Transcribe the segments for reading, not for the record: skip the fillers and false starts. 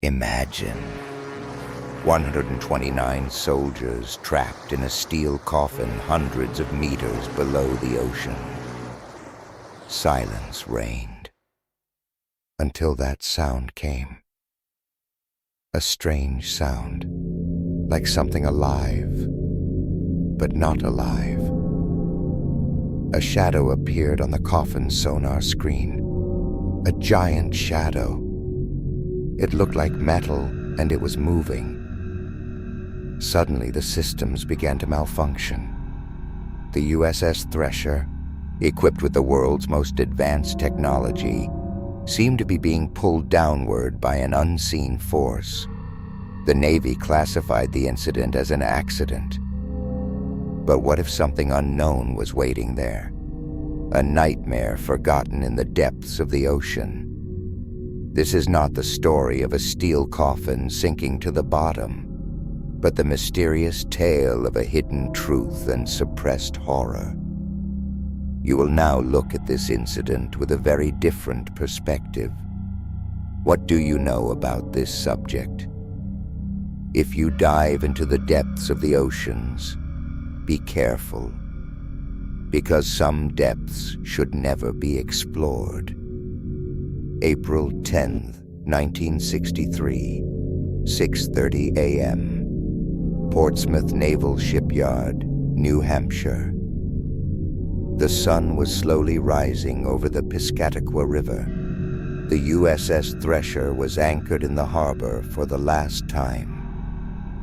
Imagine 129 soldiers trapped in a steel coffin hundreds of meters below the ocean. Silence reigned until that sound came. A strange sound, like something alive, but not alive. A shadow appeared on the coffin sonar screen. A giant shadow. It looked like metal, and it was moving. Suddenly, the systems began to malfunction. The USS Thresher, equipped with the world's most advanced technology, seemed to be being pulled downward by an unseen force. The Navy classified the incident as an accident. But what if something unknown was waiting there? A nightmare forgotten in the depths of the ocean. This is not the story of a steel coffin sinking to the bottom, but the mysterious tale of a hidden truth and suppressed horror. You will now look at this incident with a very different perspective. What do you know about this subject? If you dive into the depths of the oceans, be careful, because some depths should never be explored. April 10th, 1963, 6:30 a.m., Portsmouth Naval Shipyard, New Hampshire. The sun was slowly rising over the Piscataqua River. The USS Thresher was anchored in the harbor for the last time.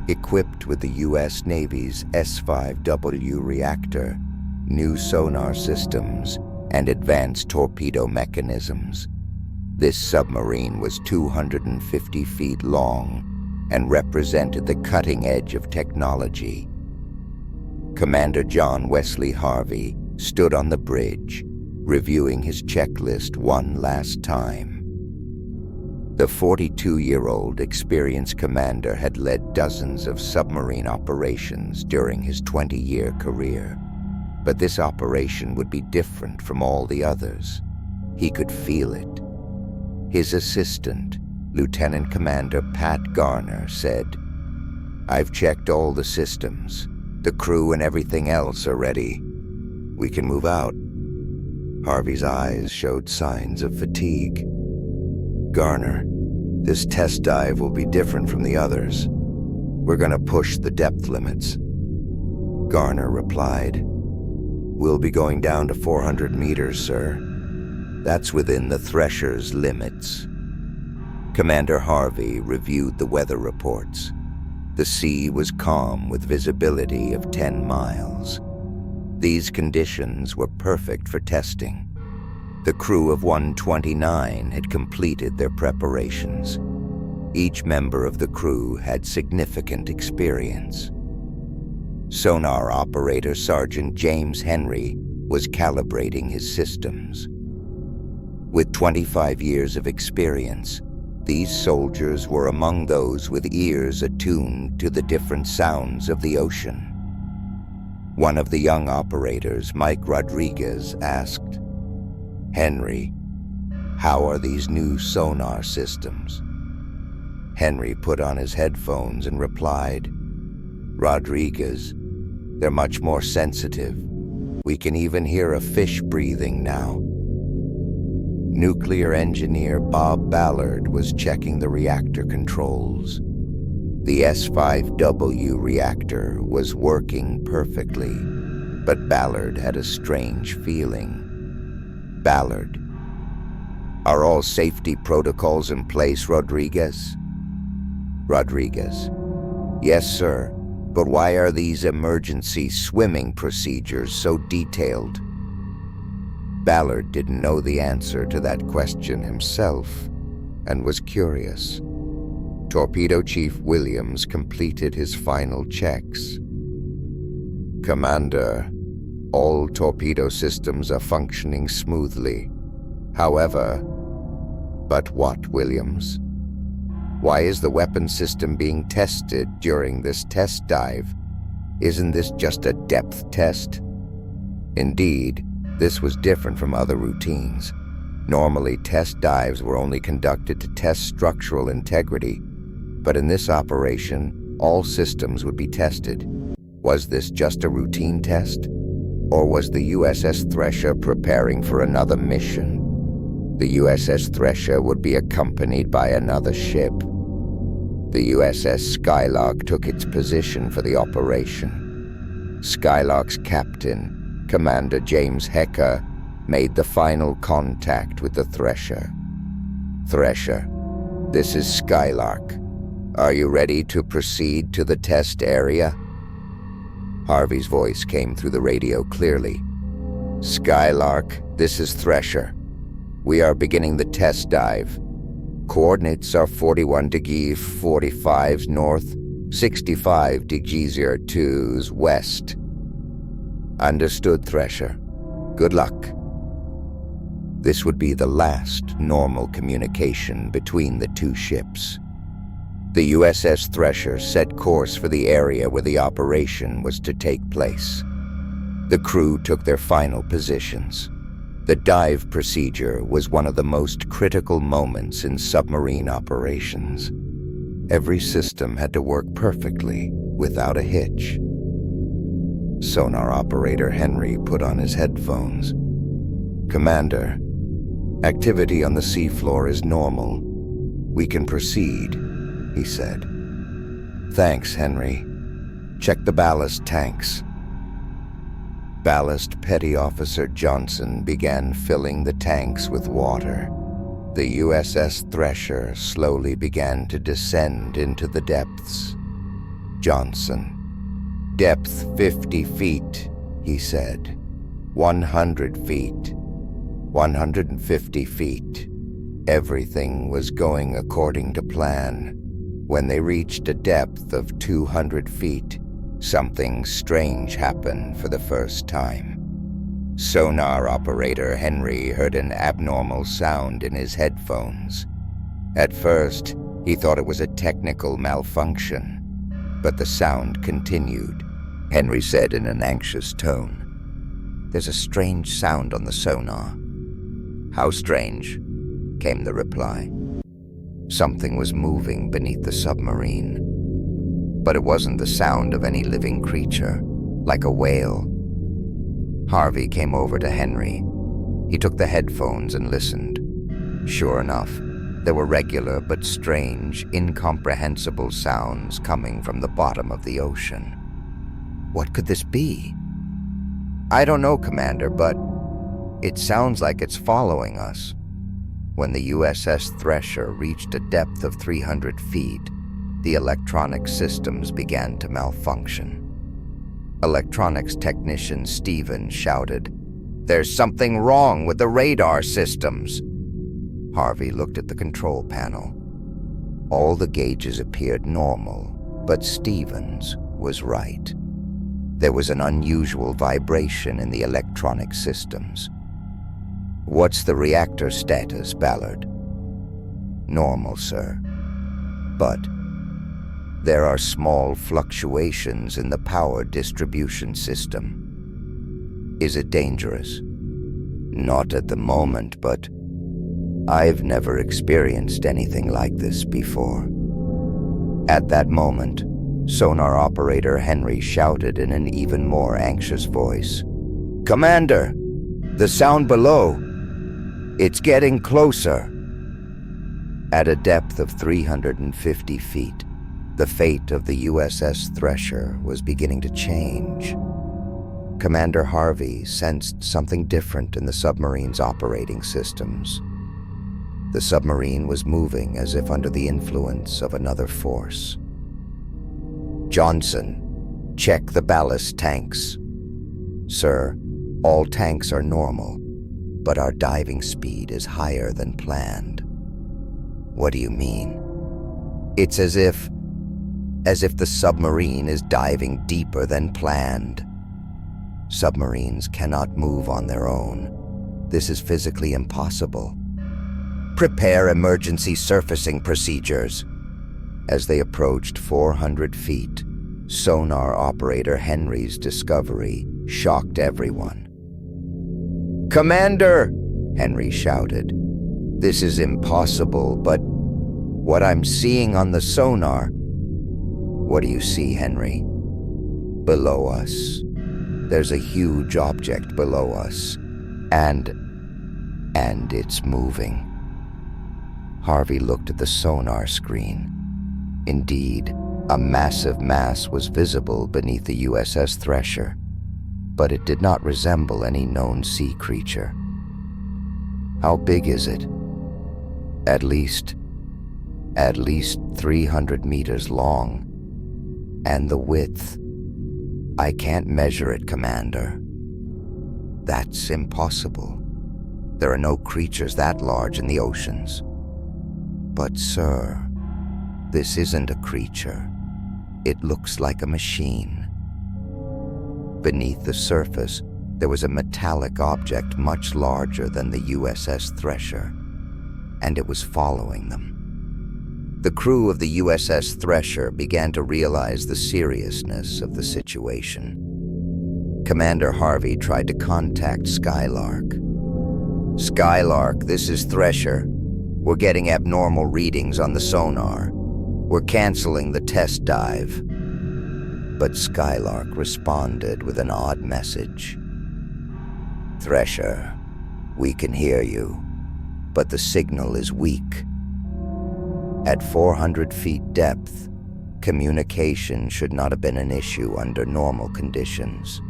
Equipped with the U.S. Navy's S-5W reactor, new sonar systems, and advanced torpedo mechanisms, this submarine was 250 feet long and represented the cutting edge of technology. Commander John Wesley Harvey stood on the bridge, reviewing his checklist one last time. The 42-year-old experienced commander had led dozens of submarine operations during his 20-year career. But this operation would be different from all the others. He could feel it. His assistant, Lieutenant Commander Pat Garner, said, "I've checked all the systems. The crew and everything else are ready. We can move out." Harvey's eyes showed signs of fatigue. "Garner, this test dive will be different from the others. We're going to push the depth limits." Garner replied, "We'll be going down to 400 meters, sir. That's within the Thresher's limits." Commander Harvey reviewed the weather reports. The sea was calm with visibility of 10 miles. These conditions were perfect for testing. The crew of 129 had completed their preparations. Each member of the crew had significant experience. Sonar operator Sergeant James Henry was calibrating his systems. With 25 years of experience, these soldiers were among those with ears attuned to the different sounds of the ocean. One of the young operators, Mike Rodriguez, asked, "Henry, how are these new sonar systems?" Henry put on his headphones and replied, "Rodriguez, they're much more sensitive. We can even hear a fish breathing now." Nuclear engineer Bob Ballard was checking the reactor controls. The S-5W reactor was working perfectly, but Ballard had a strange feeling. "Ballard, are all safety protocols in place, Rodriguez?" Rodriguez, "Yes, sir, but why are these emergency swimming procedures so detailed?" Ballard didn't know the answer to that question himself and was curious. Torpedo Chief Williams completed his final checks. "Commander, all torpedo systems are functioning smoothly. However..." "But what, Williams? Why is the weapon system being tested during this test dive? Isn't this just a depth test?" Indeed, this was different from other routines. Normally, test dives were only conducted to test structural integrity But in this operation, all systems would be tested. Was this just a routine test? Or was the USS Thresher preparing for another mission? The USS Thresher would be accompanied by another ship. The USS Skylark took its position for the operation. Skylark's captain, Commander James Hecker, made the final contact with the Thresher. Thresher, this is Skylark. Are you ready to proceed to the test area? Harvey's voice came through the radio clearly. Skylark, this is Thresher. We are beginning the test dive. Coordinates are 41 degrees 45 north, 65 degrees 02 west. Understood, Thresher. Good luck. This would be the last normal communication between the two ships. The USS Thresher set course for the area where the operation was to take place. The crew took their final positions. The dive procedure was one of the most critical moments in submarine operations. Every system had to work perfectly, without a hitch. Sonar operator Henry put on his headphones. Commander, activity on the seafloor is normal. We can proceed, he said. Thanks, Henry. Check the ballast tanks. Ballast Petty Officer Johnson began filling the tanks with water. The USS Thresher slowly began to descend into the depths. Johnson, depth 50 feet, he said. 100 feet. 150 feet. Everything was going according to plan. When they reached a depth of 200 feet, something strange happened for the first time. Sonar operator Henry heard an abnormal sound in his headphones. At first, he thought it was a technical malfunction, but the sound continued. Henry said in an anxious tone, "There's a strange sound on the sonar." "How strange?" came the reply. Something was moving beneath the submarine. But it wasn't the sound of any living creature, like a whale. Harvey came over to Henry. He took the headphones and listened. Sure enough, there were regular but strange, incomprehensible sounds coming from the bottom of the ocean. What could this be? "I don't know, Commander, but it sounds like it's following us." When the USS Thresher reached a depth of 300 feet, the electronic systems began to malfunction. Electronics technician Stephen shouted, "There's something wrong with the radar systems." Harvey looked at the control panel. All the gauges appeared normal, but Stevens was right. There was an unusual vibration in the electronic systems. "What's the reactor status, Ballard?" "Normal, sir. But there are small fluctuations in the power distribution system. Is it dangerous?" "Not at the moment, but I've never experienced anything like this before." At that moment, sonar operator Henry shouted in an even more anxious voice, "Commander, the sound below! It's getting closer!" At a depth of 350 feet, the fate of the USS Thresher was beginning to change. Commander Harvey sensed something different in the submarine's operating systems. The submarine was moving as if under the influence of another force. "Johnson, check the ballast tanks." "Sir, all tanks are normal, but our diving speed is higher than planned." "What do you mean?" "It's as if the submarine is diving deeper than planned. Submarines cannot move on their own. This is physically impossible. Prepare emergency surfacing procedures." As they approached 400 feet, sonar operator Henry's discovery shocked everyone. "Commander!" Henry shouted. "This is impossible, but What I'm seeing on the sonar. What do you see, Henry? Below us. There's a huge object below us. And it's moving. Harvey looked at the sonar screen. Indeed, a massive mass was visible beneath the USS Thresher, but it did not resemble any known sea creature. How big is it? At least 300 meters long. And the width? I can't measure it, Commander. That's impossible. There are no creatures that large in the oceans. But, sir, this isn't a creature. It looks like a machine. Beneath the surface, there was a metallic object much larger than the USS Thresher, and it was following them. The crew of the USS Thresher began to realize the seriousness of the situation. Commander Harvey tried to contact Skylark. Skylark, this is Thresher. We're getting abnormal readings on the sonar. We're canceling the test dive. But Skylark responded with an odd message. Thresher, we can hear you, but the signal is weak. At 400 feet depth, communication should not have been an issue under normal conditions.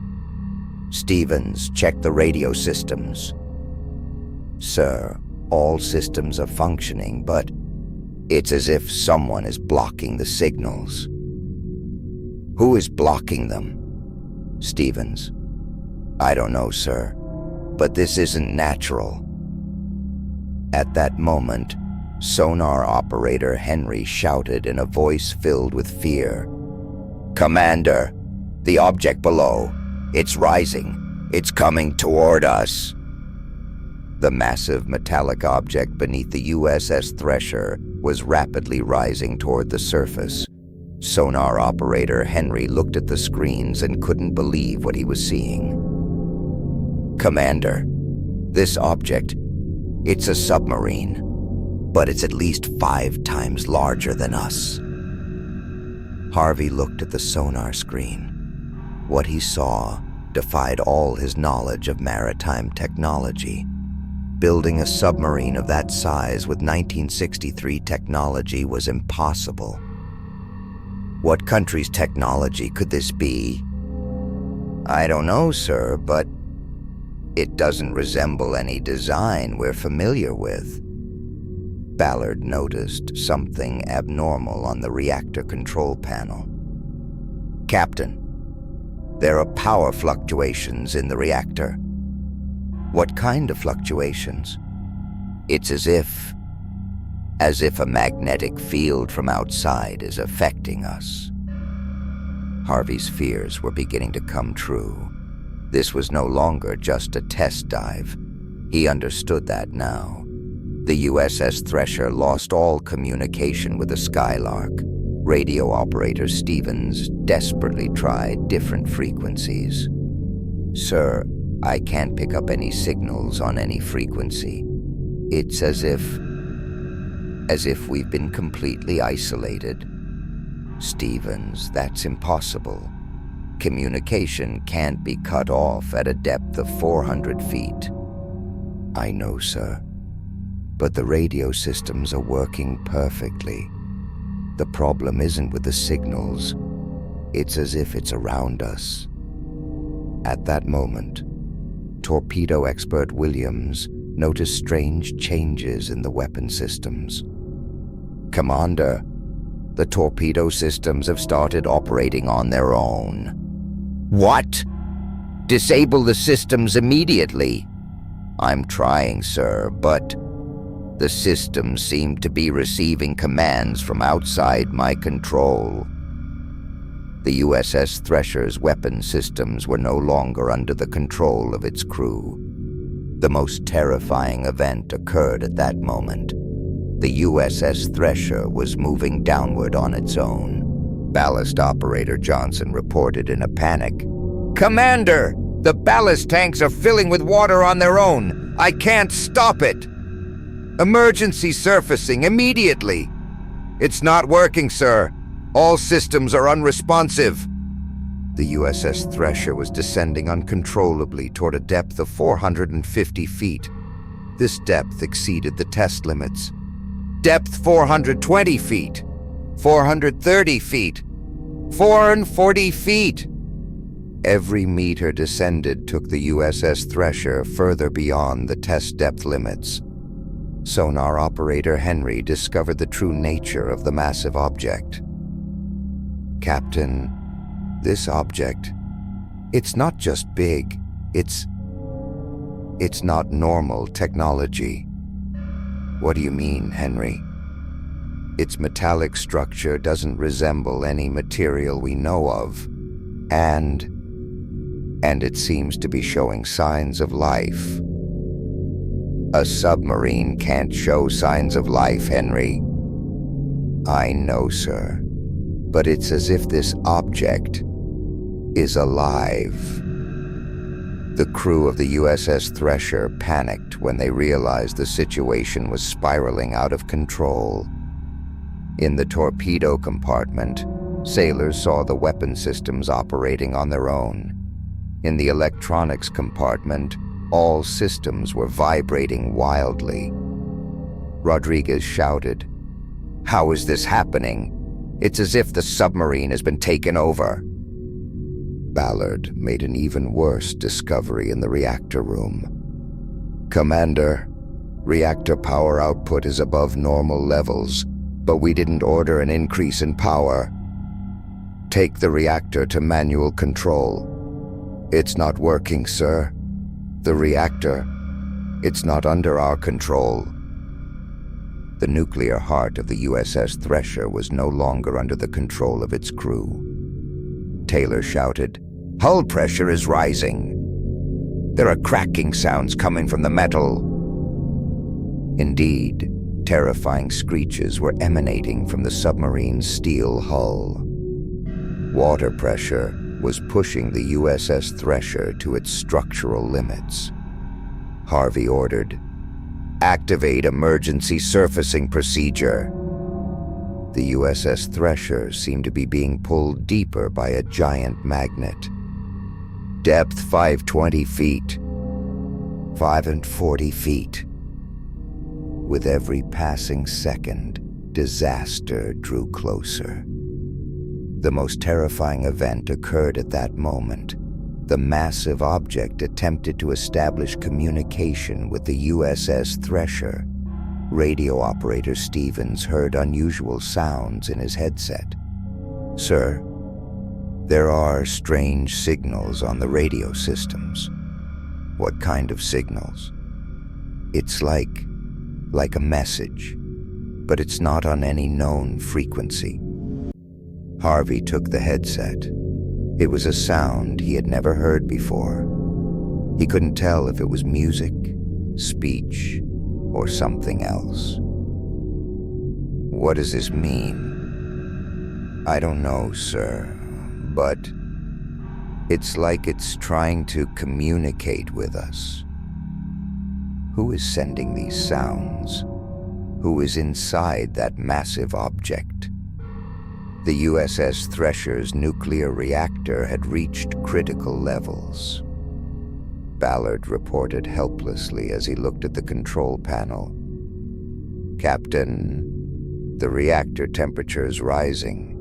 Stevens, check the radio systems. Sir, all systems are functioning, but it's as if someone is blocking the signals. Who is blocking them? Stevens. I don't know, sir, but this isn't natural. At that moment, sonar operator Henry shouted in a voice filled with fear. Commander, the object below. It's rising. It's coming toward us. The massive metallic object beneath the USS Thresher was rapidly rising toward the surface. Sonar operator Henry looked at the screens and couldn't believe what he was seeing. Commander, this object, it's a submarine, but it's at least 5 times larger than us. Harvey looked at the sonar screen. What he saw defied all his knowledge of maritime technology. Building a submarine of that size with 1963 technology was impossible. What country's technology could this be? I don't know, sir, but it doesn't resemble any design we're familiar with. Ballard noticed something abnormal on the reactor control panel. Captain, there are power fluctuations in the reactor. What kind of fluctuations? It's as if a magnetic field from outside is affecting us. Harvey's fears were beginning to come true. This was no longer just a test dive. He understood that now. The USS Thresher lost all communication with the Skylark. Radio operator Stevens desperately tried different frequencies. Sir, I can't pick up any signals on any frequency. It's as if we've been completely isolated. Stevens, that's impossible. Communication can't be cut off at a depth of 400 feet. I know, sir, but the radio systems are working perfectly. The problem isn't with the signals. It's as if it's around us. At that moment, torpedo expert Williams noticed strange changes in the weapon systems. Commander, the torpedo systems have started operating on their own. What? Disable the systems immediately. I'm trying, sir, but the systems seem to be receiving commands from outside my control. The USS Thresher's weapon systems were no longer under the control of its crew. The most terrifying event occurred at that moment. The USS Thresher was moving downward on its own. Ballast operator Johnson reported in a panic. Commander, the ballast tanks are filling with water on their own. I can't stop it. Emergency surfacing immediately. It's not working, sir. All systems are unresponsive. The USS Thresher was descending uncontrollably toward a depth of 450 feet. This depth exceeded the test limits. Depth 420 feet, 430 feet, 440 feet. Every meter descended took the USS Thresher further beyond the test depth limits. Sonar operator Henry discovered the true nature of the massive object. Captain, this object, it's not just big, it's not normal technology. What do you mean, Henry? Its metallic structure doesn't resemble any material we know of, and it seems to be showing signs of life. A submarine can't show signs of life, Henry. I know, sir, but it's as if this object is alive. The crew of the USS Thresher panicked when they realized the situation was spiraling out of control. In the torpedo compartment, sailors saw the weapon systems operating on their own. In the electronics compartment, all systems were vibrating wildly. Rodriguez shouted, "How is this happening? It's as if the submarine has been taken over." Ballard made an even worse discovery in the reactor room. "Commander, reactor power output is above normal levels, but we didn't order an increase in power. Take the reactor to manual control." "It's not working, sir. The reactor, it's not under our control." The nuclear heart of the USS Thresher was no longer under the control of its crew. Taylor shouted, "Hull pressure is rising. There are cracking sounds coming from the metal." Indeed, terrifying screeches were emanating from the submarine's steel hull. Water pressure was pushing the USS Thresher to its structural limits. Harvey ordered, "Activate emergency surfacing procedure." The USS Thresher seemed to be being pulled deeper by a giant magnet. Depth 520 feet, 540 feet. With every passing second, disaster drew closer. The most terrifying event occurred at that moment. The massive object attempted to establish communication with the USS Thresher. Radio operator Stevens heard unusual sounds in his headset. "Sir, there are strange signals on the radio systems." "What kind of signals?" "It's like a message, but it's not on any known frequency." Harvey took the headset. It was a sound he had never heard before. He couldn't tell if it was music, speech, or something else. "What does this mean?" "I don't know, sir, but it's like it's trying to communicate with us." "Who is sending these sounds? Who is inside that massive object?" The USS Thresher's nuclear reactor had reached critical levels. Ballard reported helplessly as he looked at the control panel. "Captain, the reactor temperature is rising.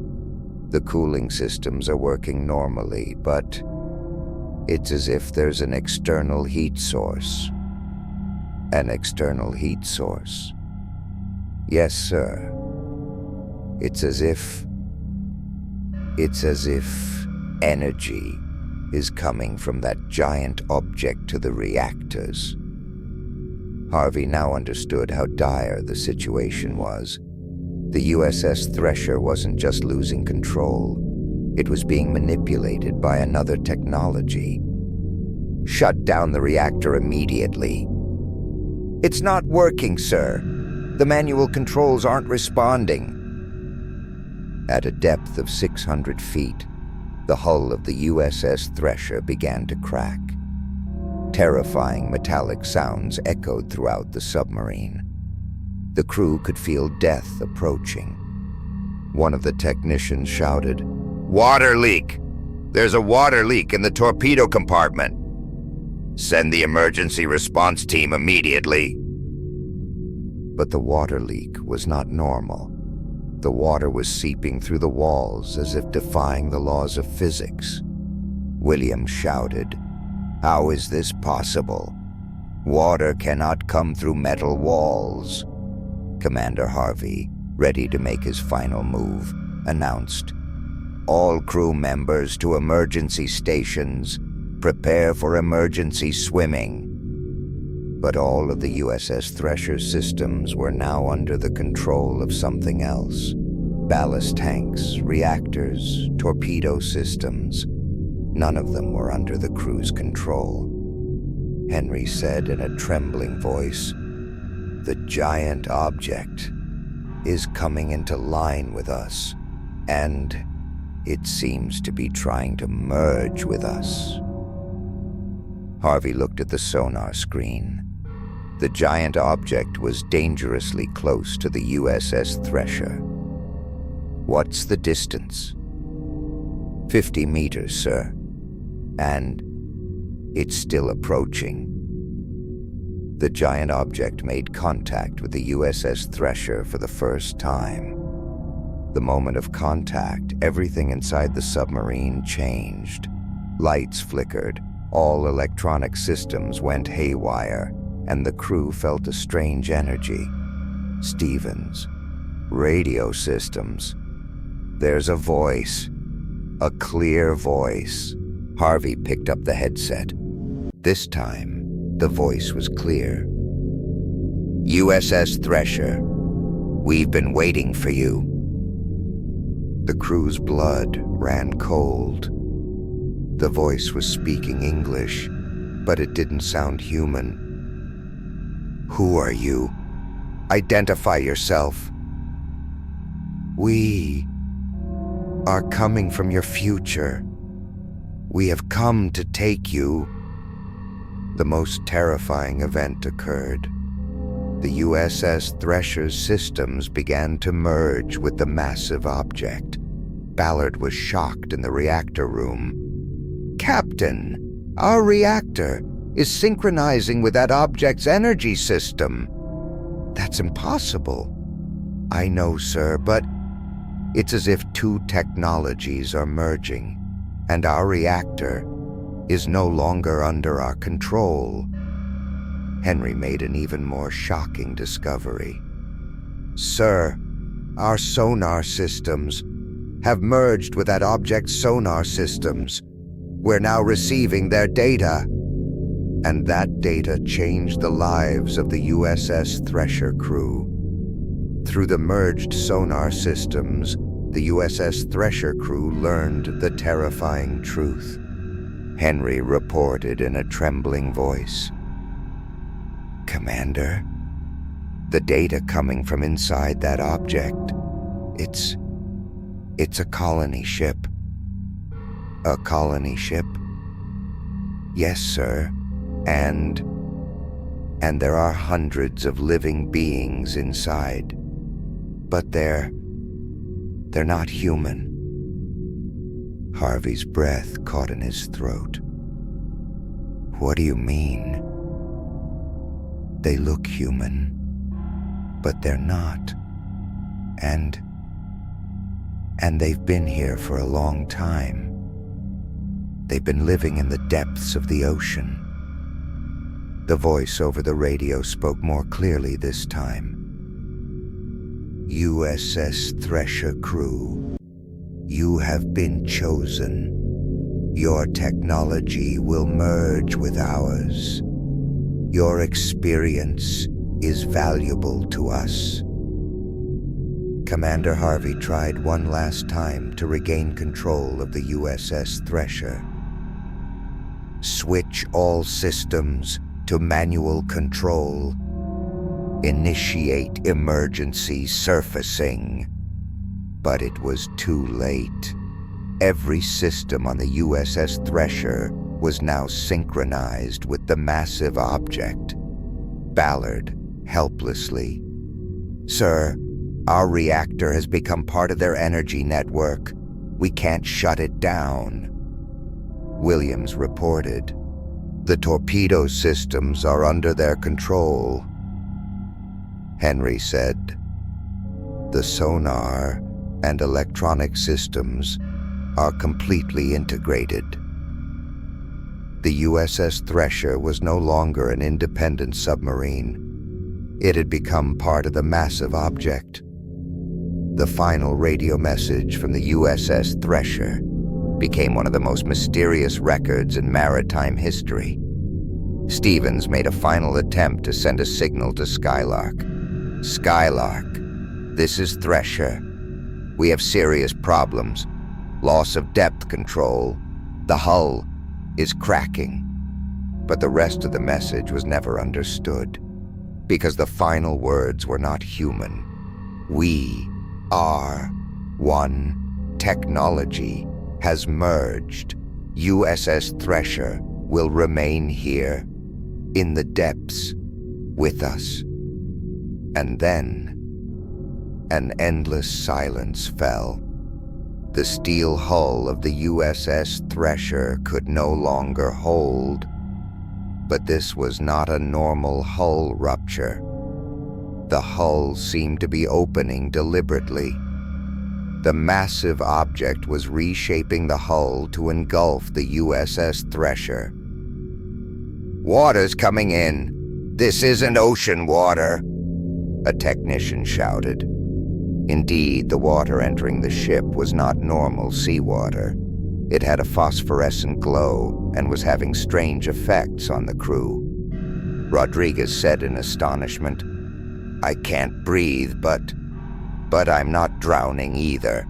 The cooling systems are working normally, but it's as if there's an external heat source." "An external heat source?" "Yes, sir. It's as if energy is coming from that giant object to the reactors." Harvey now understood how dire the situation was. The USS Thresher wasn't just losing control. It was being manipulated by another technology. "Shut down the reactor immediately." "It's not working, sir. The manual controls aren't responding." At a depth of 600 feet, the hull of the USS Thresher began to crack. Terrifying metallic sounds echoed throughout the submarine. The crew could feel death approaching. One of the technicians shouted, "Water leak! There's a water leak in the torpedo compartment. Send the emergency response team immediately." But the water leak was not normal. The water was seeping through the walls as if defying the laws of physics. William shouted, "How is this possible? Water cannot come through metal walls." Commander Harvey, ready to make his final move, announced, "All crew members to emergency stations. Prepare for emergency swimming." But all of the USS Thresher systems were now under the control of something else. Ballast tanks, reactors, torpedo systems. None of them were under the crew's control. Henry said in a trembling voice, "The giant object is coming into line with us, and it seems to be trying to merge with us." Harvey looked at the sonar screen. The giant object was dangerously close to the USS Thresher. "What's the distance?" 50 meters, sir. And it's still approaching." The giant object made contact with the USS Thresher for the first time. The moment of contact, everything inside the submarine changed. Lights flickered, all electronic systems went haywire, and the crew felt a strange energy. "Stevens, radio systems. There's a voice, a clear voice." Harvey picked up the headset. This time, the voice was clear. "USS Thresher, we've been waiting for you." The crew's blood ran cold. The voice was speaking English, but it didn't sound human. "Who are you? Identify yourself." "We are coming from your future. We have come to take you." The most terrifying event occurred. The USS Thresher's systems began to merge with the massive object. Ballard was shocked in the reactor room. "Captain, our reactor is synchronizing with that object's energy system." "That's impossible." "I know, sir, but it's as if two technologies are merging, and our reactor is no longer under our control." Henry made an even more shocking discovery. "Sir, our sonar systems have merged with that object's sonar systems. We're now receiving their data." And that data changed the lives of the USS Thresher crew. Through the merged sonar systems, the USS Thresher crew learned the terrifying truth. Henry reported in a trembling voice, "Commander, the data coming from inside that object, it's a colony ship." "A colony ship?" "Yes, sir. And there are hundreds of living beings inside. But they're not human." Harvey's breath caught in his throat. "What do you mean?" "They look human, but they're not. And they've been here for a long time. They've been living in the depths of the ocean." The voice over the radio spoke more clearly this time. "USS Thresher crew, you have been chosen. Your technology will merge with ours. Your experience is valuable to us." Commander Harvey tried one last time to regain control of the USS Thresher. "Switch all systems to manual control. Initiate emergency surfacing." But it was too late. Every system on the USS Thresher was now synchronized with the massive object. Ballard, helplessly, "Sir, Our reactor has become part of their energy network. We can't shut it down." Williams reported, "The torpedo systems are under their control." Henry said, "The sonar and electronic systems are completely integrated." The USS Thresher was no longer an independent submarine. It had become part of the massive object. The final radio message from the USS Thresher became one of the most mysterious records in maritime history. Stevens made a final attempt to send a signal to Skylark. "Skylark, this is Thresher. We have serious problems. Loss of depth control. The hull is cracking." But the rest of the message was never understood, because the final words were not human. "We are one. Technology has merged. USS Thresher will remain here, in the depths, with us." And then, an endless silence fell. The steel hull of the USS Thresher could no longer hold. But this was not a normal hull rupture. The hull seemed to be opening deliberately. The massive object was reshaping the hull to engulf the USS Thresher. "Water's coming in. This isn't ocean water," a technician shouted. Indeed, the water entering the ship was not normal seawater. It had a phosphorescent glow and was having strange effects on the crew. Rodriguez said in astonishment, "I can't breathe, but I'm not drowning either."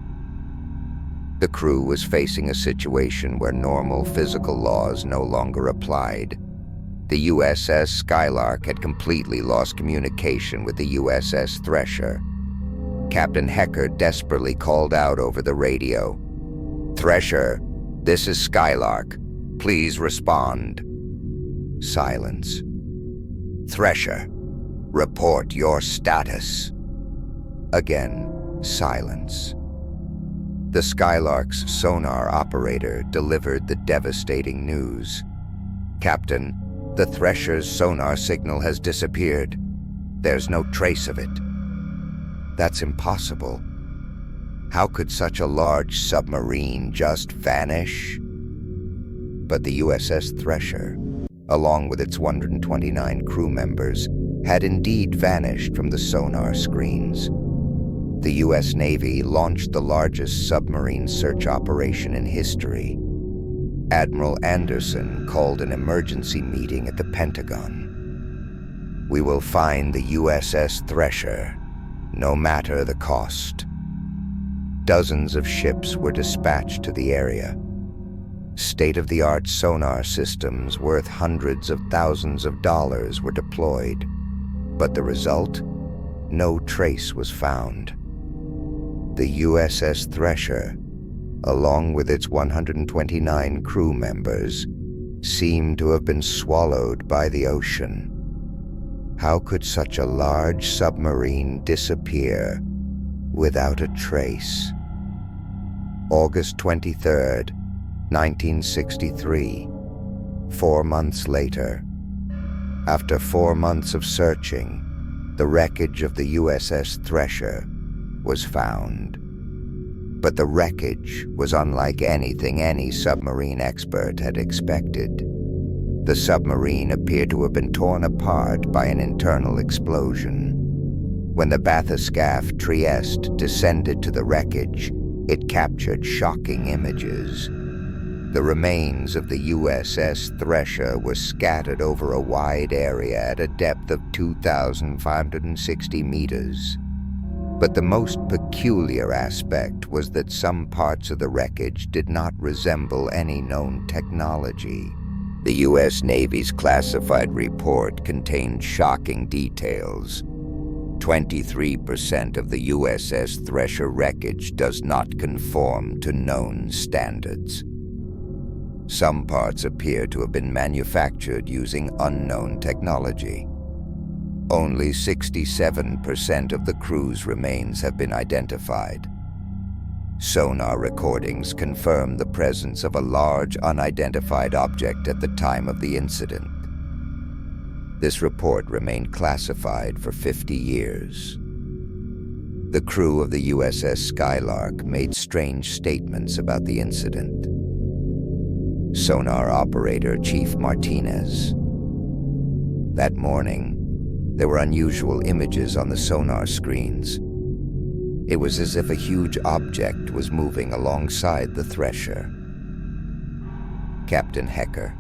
The crew was facing a situation where normal physical laws no longer applied. The USS Skylark had completely lost communication with the USS Thresher. Captain Hecker desperately called out over the radio, "Thresher, this is Skylark. Please respond." Silence. "Thresher, report your status." Again, silence. The Skylark's sonar operator delivered the devastating news. "Captain, the Thresher's sonar signal has disappeared. There's no trace of it." "That's impossible. How could such a large submarine just vanish?" But the USS Thresher, along with its 129 crew members, had indeed vanished from the sonar screens. The U.S. Navy launched the largest submarine search operation in history. Admiral Anderson called an emergency meeting at the Pentagon. "We will find the USS Thresher, no matter the cost." Dozens of ships were dispatched to the area. State-of-the-art sonar systems worth hundreds of thousands of dollars were deployed. But the result? No trace was found. The USS Thresher, along with its 129 crew members, seemed to have been swallowed by the ocean. How could such a large submarine disappear without a trace? August 23rd, 1963, 4 months later. After 4 months of searching, the wreckage of the USS Thresher was found. But the wreckage was unlike anything any submarine expert had expected. The submarine appeared to have been torn apart by an internal explosion. When the bathyscaphe Trieste descended to the wreckage, it captured shocking images. The remains of the USS Thresher were scattered over a wide area at a depth of 2,560 meters. But the most peculiar aspect was that some parts of the wreckage did not resemble any known technology. The U.S. Navy's classified report contained shocking details. 23% of the USS Thresher wreckage does not conform to known standards. Some parts appear to have been manufactured using unknown technology. Only 67% of the crew's remains have been identified. Sonar recordings confirm the presence of a large unidentified object at the time of the incident. This report remained classified for 50 years. The crew of the USS Skylark made strange statements about the incident. Sonar operator Chief Martinez. That morning, there were unusual images on the sonar screens. It was as if a huge object was moving alongside the Thresher. Captain Hecker.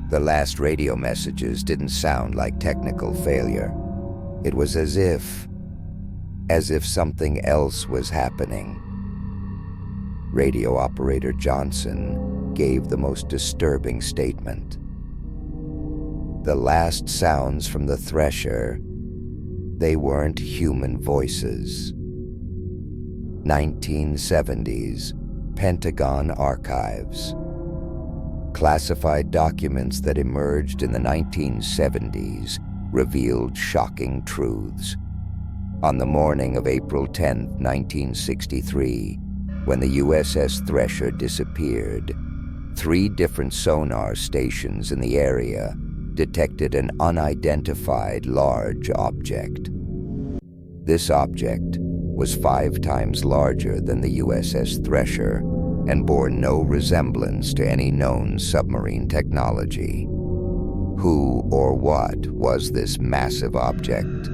The last radio messages didn't sound like technical failure. It was as if something else was happening. Radio operator Johnson gave the most disturbing statement. The last sounds from the Thresher, they weren't human voices. 1970s Pentagon archives. Classified documents that emerged in the 1970s revealed shocking truths. On the morning of April 10, 1963, when the USS Thresher disappeared, 3 different sonar stations in the area detected an unidentified large object. This object was 5 times larger than the USS Thresher and bore no resemblance to any known submarine technology. Who or what was this massive object?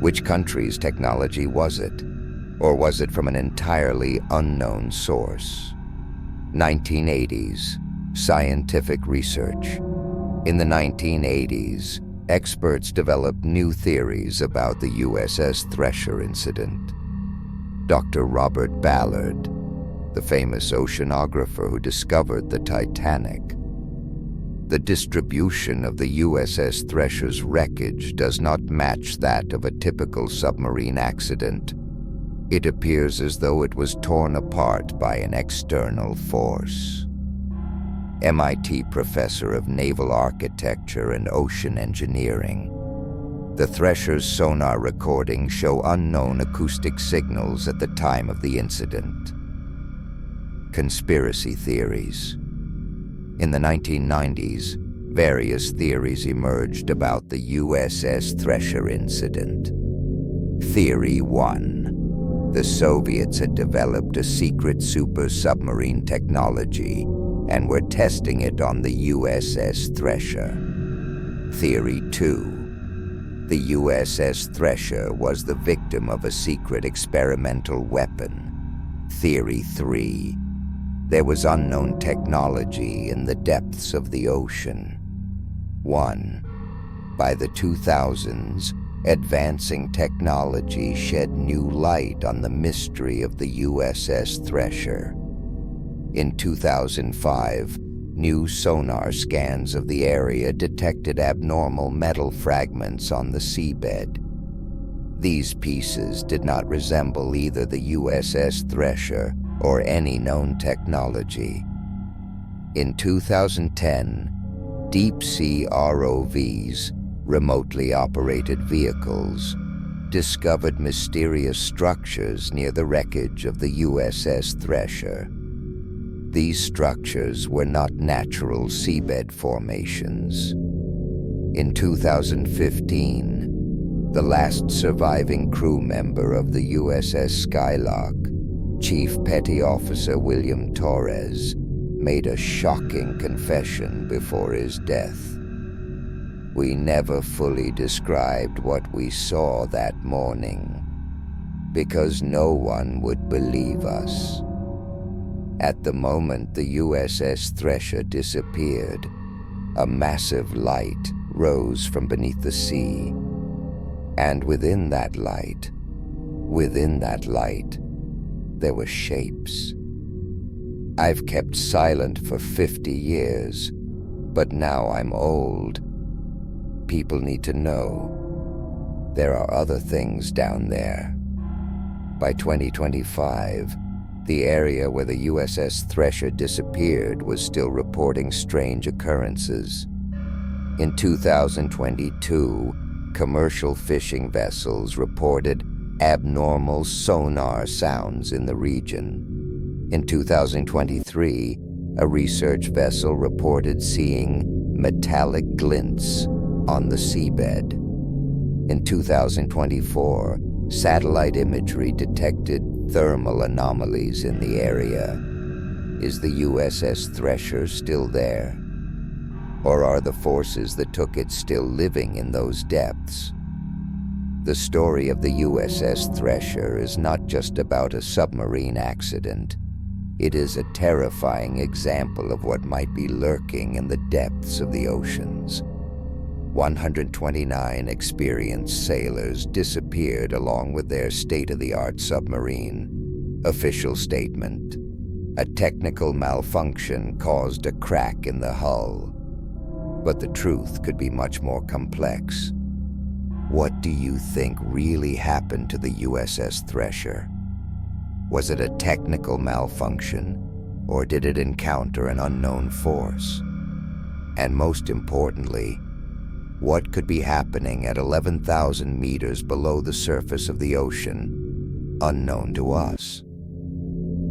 Which country's technology was it? Or was it from an entirely unknown source? 1980s, scientific research. In the 1980s, experts developed new theories about the USS Thresher incident. Dr. Robert Ballard, the famous oceanographer who discovered the Titanic. The distribution of the USS Thresher's wreckage does not match that of a typical submarine accident. It appears as though it was torn apart by an external force. MIT professor of naval architecture and ocean engineering. The Thresher's sonar recordings show unknown acoustic signals at the time of the incident. Conspiracy theories. In the 1990s, various theories emerged about the USS Thresher incident. Theory 1. The Soviets had developed a secret super submarine technology and were testing it on the USS Thresher. Theory 2. The USS Thresher was the victim of a secret experimental weapon. Theory 3. There was unknown technology in the depths of the ocean. 1. By the 2000s, advancing technology shed new light on the mystery of the USS Thresher. In 2005, new sonar scans of the area detected abnormal metal fragments on the seabed. These pieces did not resemble either the USS Thresher or any known technology. In 2010, deep-sea ROVs, remotely operated vehicles, discovered mysterious structures near the wreckage of the USS Thresher. These structures were not natural seabed formations. In 2015, the last surviving crew member of the USS Skylark, Chief Petty Officer William Torres, made a shocking confession before his death. We never fully described what we saw that morning, because no one would believe us. At the moment the USS Thresher disappeared, a massive light rose from beneath the sea, and within that light, there were shapes. I've kept silent for 50 years, but now I'm old. People need to know. There are other things down there. By 2025, the area where the USS Thresher disappeared was still reporting strange occurrences. In 2022, commercial fishing vessels reported abnormal sonar sounds in the region. In 2023, a research vessel reported seeing metallic glints on the seabed. In 2024, satellite imagery detected thermal anomalies in the area. Is the USS Thresher still there? Or are the forces that took it still living in those depths? The story of the USS Thresher is not just about a submarine accident. It is a terrifying example of what might be lurking in the depths of the oceans. 129 experienced sailors disappeared along with their state-of-the-art submarine. Official statement: a technical malfunction caused a crack in the hull. But the truth could be much more complex. What do you think really happened to the USS Thresher? Was it a technical malfunction, or did it encounter an unknown force? And most importantly, what could be happening at 11,000 meters below the surface of the ocean, unknown to us?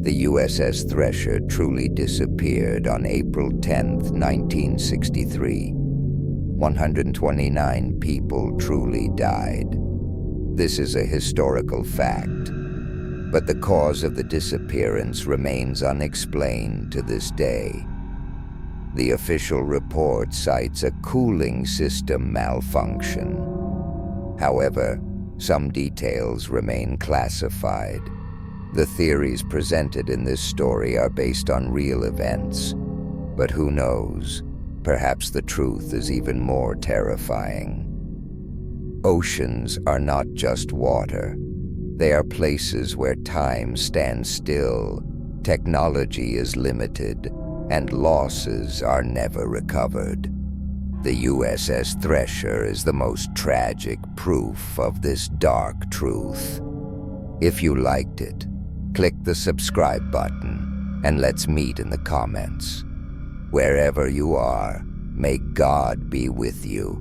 The USS Thresher truly disappeared on April 10, 1963. 129 people truly died. This is a historical fact, but the cause of the disappearance remains unexplained to this day. The official report cites a cooling system malfunction. However, some details remain classified. The theories presented in this story are based on real events, but who knows, perhaps the truth is even more terrifying. Oceans are not just water. They are places where time stands still, technology is limited, and losses are never recovered. The USS Thresher is the most tragic proof of this dark truth. If you liked it, click the subscribe button and let's meet in the comments. Wherever you are, may God be with you.